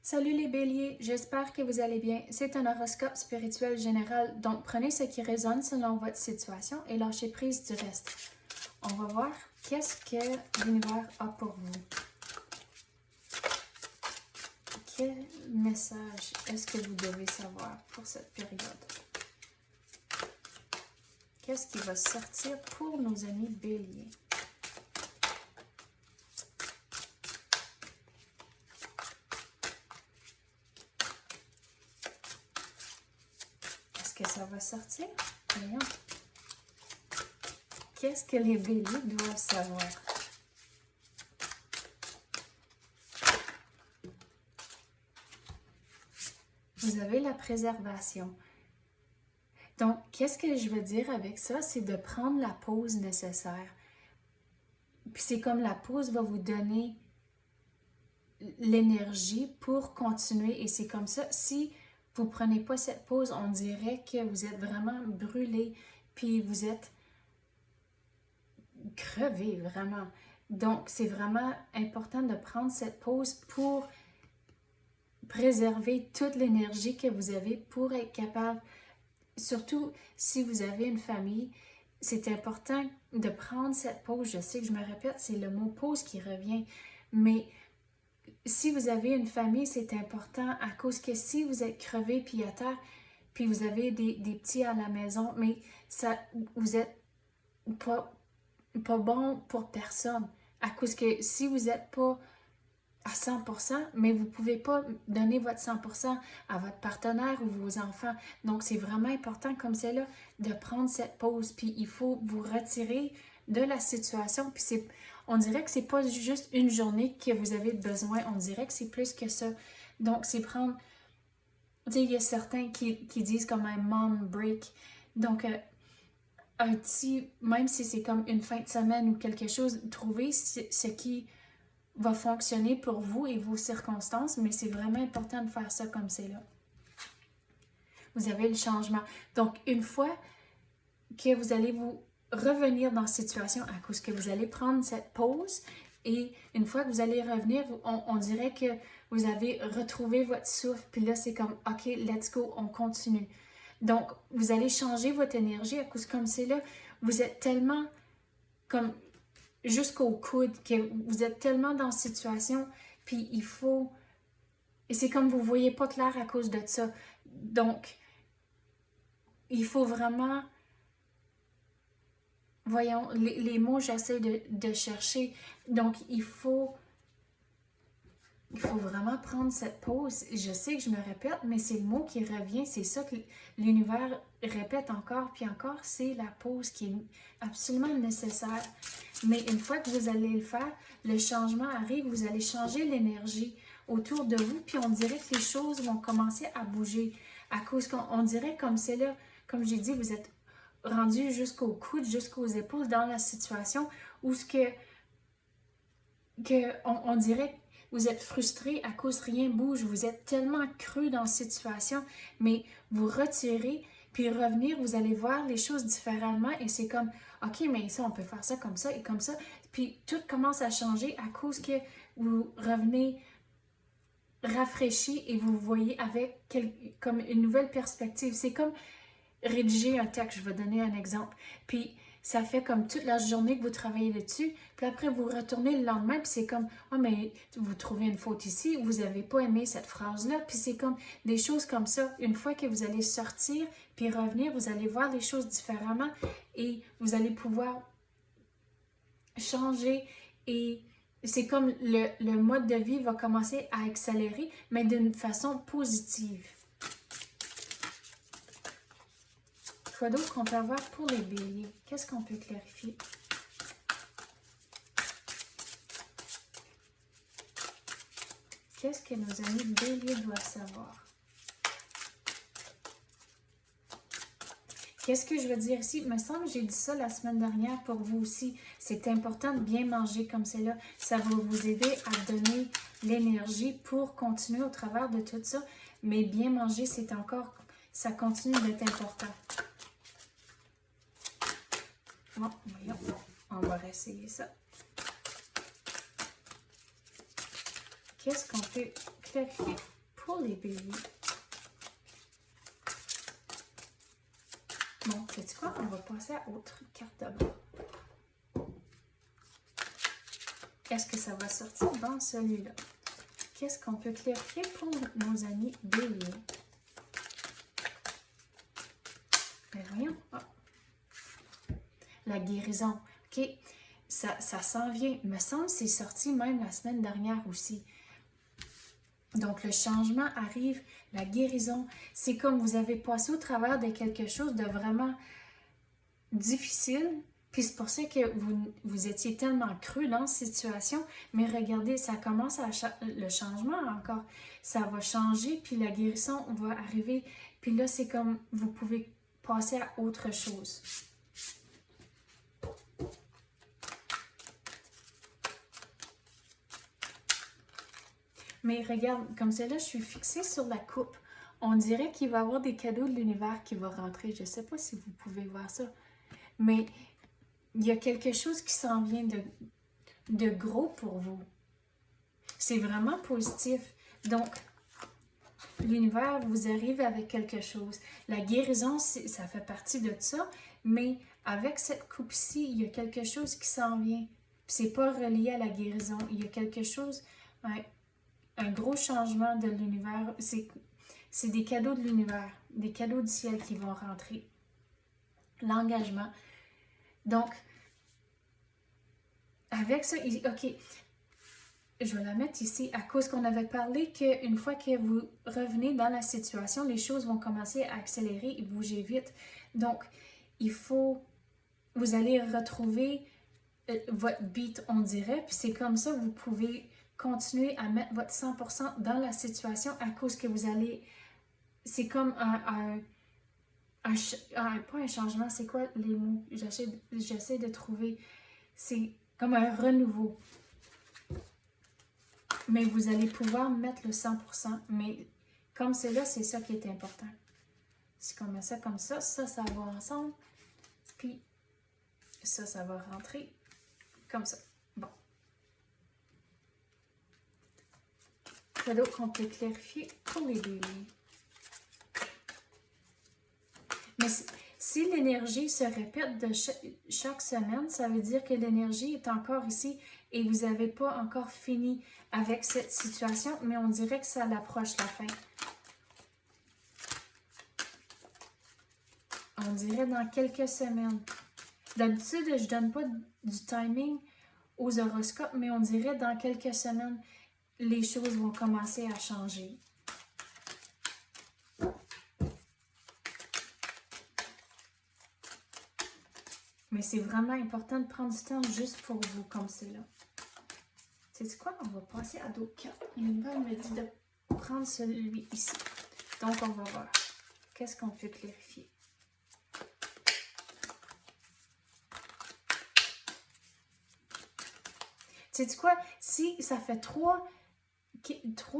Salut les béliers, j'espère que vous allez bien. C'est un horoscope spirituel général, donc prenez ce qui résonne selon votre situation et lâchez prise du reste. On va voir qu'est-ce que l'univers a pour vous. Quel message est-ce que vous devez savoir pour cette période? Qu'est-ce qui va sortir pour nos amis béliers? Est-ce que ça va sortir? Voyons. Qu'est-ce que les béliers doivent savoir? Vous avez la préservation. Donc, qu'est-ce que je veux dire avec ça? C'est de prendre la pause nécessaire. Puis c'est comme la pause va vous donner l'énergie pour continuer. Et c'est comme ça, si vous ne prenez pas cette pause, on dirait que vous êtes vraiment brûlé, puis vous êtes crevé, vraiment. Donc, c'est vraiment important de prendre cette pause pour préserver toute l'énergie que vous avez pour être capable, surtout si vous avez une famille, c'est important de prendre cette pause. Je sais que je me répète, c'est le mot pause qui revient, mais si vous avez une famille, c'est important à cause que si vous êtes crevé puis à terre, puis vous avez des petits à la maison, mais ça, vous êtes pas bon pour personne. À cause que si vous n'êtes pas à 100%, mais vous ne pouvez pas donner votre 100% à votre partenaire ou vos enfants. Donc, c'est vraiment important comme c'est là de prendre cette pause. Puis, il faut vous retirer de la situation. Puis, on dirait que c'est pas juste une journée que vous avez besoin. On dirait que c'est plus que ça. Donc, c'est prendre... Tu sais, il y a certains qui disent comme un mom break. Donc, un petit... Même si c'est comme une fin de semaine ou quelque chose, trouvez ce qui va fonctionner pour vous et vos circonstances, mais c'est vraiment important de faire ça comme c'est là. Vous avez le changement. Donc, une fois que vous allez vous revenir dans cette situation à cause que vous allez prendre cette pause et une fois que vous allez revenir, on dirait que vous avez retrouvé votre souffle, puis là, c'est comme, OK, let's go, on continue. Donc, vous allez changer votre énergie à cause comme c'est là, vous êtes tellement comme jusqu'au coude, que vous êtes tellement dans cette situation, puis il faut... Et c'est comme vous ne voyez pas clair à cause de ça. Donc, il faut vraiment... Voyons, les mots, j'essaie de chercher. Donc, il faut vraiment prendre cette pause. Je sais que je me répète, mais c'est le mot qui revient. C'est ça que l'univers répète encore, puis encore, c'est la pause qui est absolument nécessaire. Mais une fois que vous allez le faire, le changement arrive, vous allez changer l'énergie autour de vous, puis on dirait que les choses vont commencer à bouger. À cause qu'on dirait comme c'est là, comme j'ai dit, vous êtes rendu jusqu'au coude, jusqu'aux épaules dans la situation où on dirait que vous êtes frustré à cause rien bouge, vous êtes tellement cru dans cette situation, mais vous retirez, puis revenir, vous allez voir les choses différemment et c'est comme, OK, mais ça, on peut faire ça comme ça et comme ça. Puis tout commence à changer à cause que vous revenez rafraîchi et vous voyez avec comme une nouvelle perspective. C'est comme rédiger un texte, je vais donner un exemple. Puis ça fait comme toute la journée que vous travaillez dessus, puis après vous retournez le lendemain, puis c'est comme, oh mais vous trouvez une faute ici, vous n'avez pas aimé cette phrase-là, puis c'est comme des choses comme ça. Une fois que vous allez sortir, puis revenir, vous allez voir les choses différemment et vous allez pouvoir changer et c'est comme le mode de vie va commencer à accélérer, mais d'une façon positive. Quoi d'autre qu'on peut avoir pour les béliers? Qu'est-ce qu'on peut clarifier? Qu'est-ce que nos amis béliers doivent savoir? Qu'est-ce que je veux dire ici? Il me semble que j'ai dit ça la semaine dernière pour vous aussi. C'est important de bien manger comme c'est là. Ça va vous aider à donner l'énergie pour continuer au travers de tout ça. Mais bien manger, c'est encore... Ça continue d'être important. Bon, voyons, on va réessayer ça. Qu'est-ce qu'on peut clarifier pour les béliers. Bon, sais-tu quoi? On va passer à autre carte d'abord. Est-ce que ça va sortir dans celui-là? Qu'est-ce qu'on peut clarifier pour nos amis béliers? Ben voyons. Ah. La guérison. OK. Ça s'en vient. Il me semble que c'est sorti même la semaine dernière aussi. Donc, le changement arrive, la guérison. C'est comme vous avez passé au travers de quelque chose de vraiment difficile. Puis c'est pour ça que vous étiez tellement cru dans cette situation. Mais regardez, ça commence le changement encore. Ça va changer, puis la guérison va arriver. Puis là, c'est comme vous pouvez passer à autre chose. Mais regarde, comme celle-là, je suis fixée sur la coupe. On dirait qu'il va y avoir des cadeaux de l'univers qui vont rentrer. Je ne sais pas si vous pouvez voir ça. Mais il y a quelque chose qui s'en vient de gros pour vous. C'est vraiment positif. Donc, l'univers vous arrive avec quelque chose. La guérison, ça fait partie de ça. Mais avec cette coupe-ci, il y a quelque chose qui s'en vient. C'est pas relié à la guérison. Il y a quelque chose... un gros changement de l'univers. C'est des cadeaux de l'univers, des cadeaux du ciel qui vont rentrer. L'engagement. Donc, avec ça, OK, je vais la mettre ici à cause qu'on avait parlé qu'une fois que vous revenez dans la situation, les choses vont commencer à accélérer et bouger vite. Donc, vous allez retrouver votre beat, on dirait, puis c'est comme ça que vous pouvez continuer à mettre votre 100% dans la situation à cause que vous allez... C'est comme pas un changement, c'est quoi les mots? J'essaie de trouver. C'est comme un renouveau. Mais vous allez pouvoir mettre le 100%. Mais comme c'est là, c'est ça qui est important. Si on met ça comme ça va ensemble. Puis ça va rentrer comme ça. Bon. Cadeau qu'on peut clarifier pour les béliers. Mais si l'énergie se répète de chaque semaine, ça veut dire que l'énergie est encore ici et vous n'avez pas encore fini avec cette situation, mais on dirait que ça l'approche la fin. On dirait dans quelques semaines. D'habitude, je ne donne pas du timing aux horoscopes, mais on dirait dans quelques semaines, les choses vont commencer à changer. Mais c'est vraiment important de prendre du temps juste pour vous, comme c'est là. C'est quoi? On va passer à d'autres cartes. L'univers me dit de prendre celui ici. Donc, on va voir. Qu'est-ce qu'on peut clarifier? Sais-tu quoi? Si ça fait trois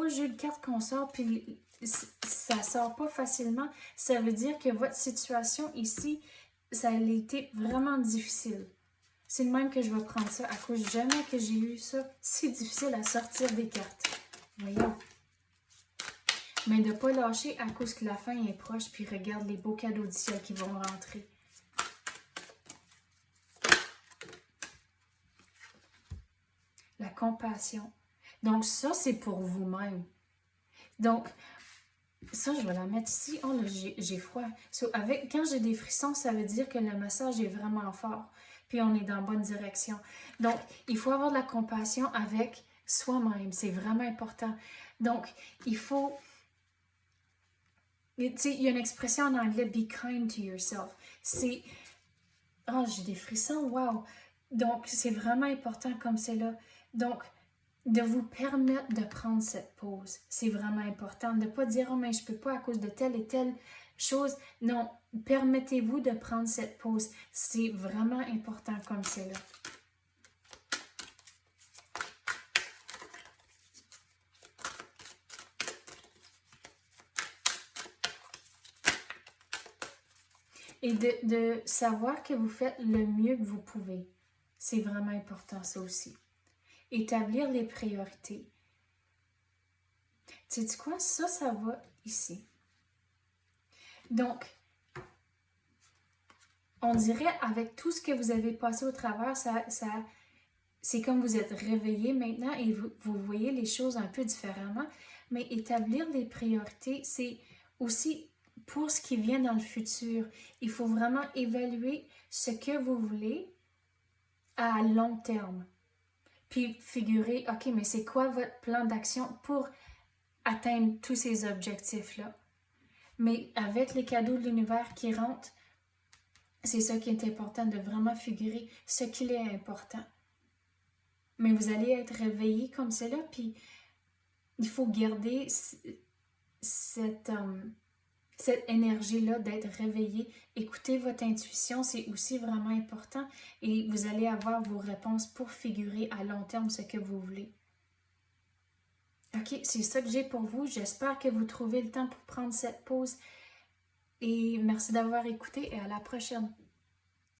jeux de cartes qu'on sort, puis ça sort pas facilement, ça veut dire que votre situation ici, ça a été vraiment difficile. C'est le même que je vais prendre ça à cause jamais que j'ai eu ça. C'est difficile à sortir des cartes. Voyons. Mais de ne pas lâcher à cause que la fin est proche, puis regarde les beaux cadeaux du ciel qui vont rentrer. La compassion. Donc ça, c'est pour vous-même. Donc, ça, je vais la mettre ici. Oh là, j'ai froid. Quand j'ai des frissons, ça veut dire que le message est vraiment fort. Puis on est dans la bonne direction. Donc, il faut avoir de la compassion avec soi-même. C'est vraiment important. Donc, il faut... Tu sais, il y a une expression en anglais, be kind to yourself. C'est... Oh, j'ai des frissons, wow! Donc, c'est vraiment important comme c'est là. Donc, de vous permettre de prendre cette pause. C'est vraiment important. De ne pas dire, oh, mais je ne peux pas à cause de telle et telle chose. Non, permettez-vous de prendre cette pause. C'est vraiment important comme c'est là. Et de savoir que vous faites le mieux que vous pouvez. C'est vraiment important, ça aussi. Établir les priorités. Sais-tu quoi? Ça va ici. Donc, on dirait avec tout ce que vous avez passé au travers, c'est comme vous êtes réveillé maintenant et vous voyez les choses un peu différemment. Mais établir des priorités, c'est aussi pour ce qui vient dans le futur. Il faut vraiment évaluer ce que vous voulez à long terme. Puis figurer, OK, mais c'est quoi votre plan d'action pour atteindre tous ces objectifs-là? Mais avec les cadeaux de l'univers qui rentrent, c'est ça qui est important, de vraiment figurer ce qu'il est important. Mais vous allez être réveillé comme cela, puis il faut garder cette énergie-là d'être réveillé. Écoutez votre intuition, c'est aussi vraiment important et vous allez avoir vos réponses pour figurer à long terme ce que vous voulez. OK, c'est ça que j'ai pour vous. J'espère que vous trouvez le temps pour prendre cette pause et merci d'avoir écouté et à la prochaine.